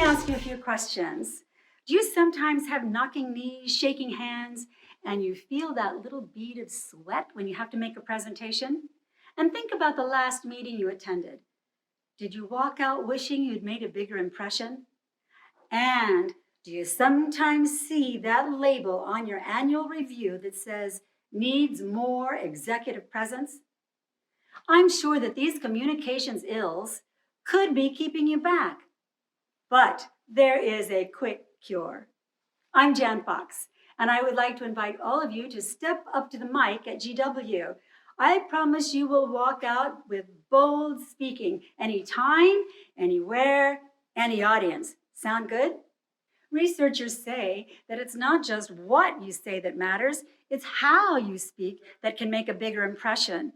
ask you a few questions. Do you sometimes have knocking knees, shaking hands, and you feel that little bead of sweat when you have to make a presentation? And think about the last meeting you attended. Did you walk out wishing you'd made a bigger impression? And do you sometimes see that label on your annual review that says, needs more executive presence? I'm sure that these communications ills could be keeping you back, but there is a quick cure. I'm Jan Fox, and I would like to invite all of you to step up to the mic at GW. I promise you will walk out with bold speaking anytime, anywhere, any audience. Sound good? Researchers say that it's not just what you say that matters, it's how you speak that can make a bigger impression.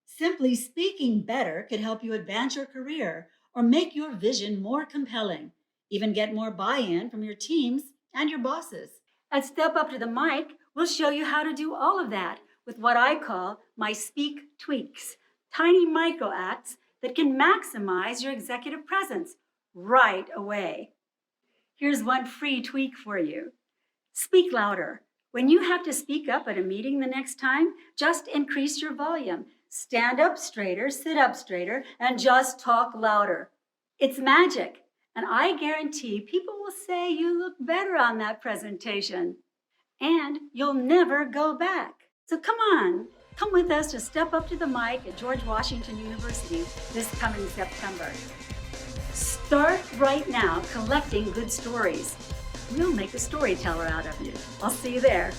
Simply speaking better could help you advance your career or make your vision more compelling, even get more buy-in from your teams and your bosses. At Step Up to the Mic, we'll show you how to do all of that with what I call my Speak Tweaks, tiny micro acts that can maximize your executive presence right away. Here's one free tweak for you. Speak louder. When you have to speak up at a meeting the next time, just increase your volume. Stand up straighter, sit up straighter, and just talk louder. It's magic, and I guarantee people will say you look better on that presentation, and you'll never go back. So come with us to Step Up to the Mic at George Washington University this coming September. Start right now collecting good stories. We'll make a storyteller out of you. I'll see you there.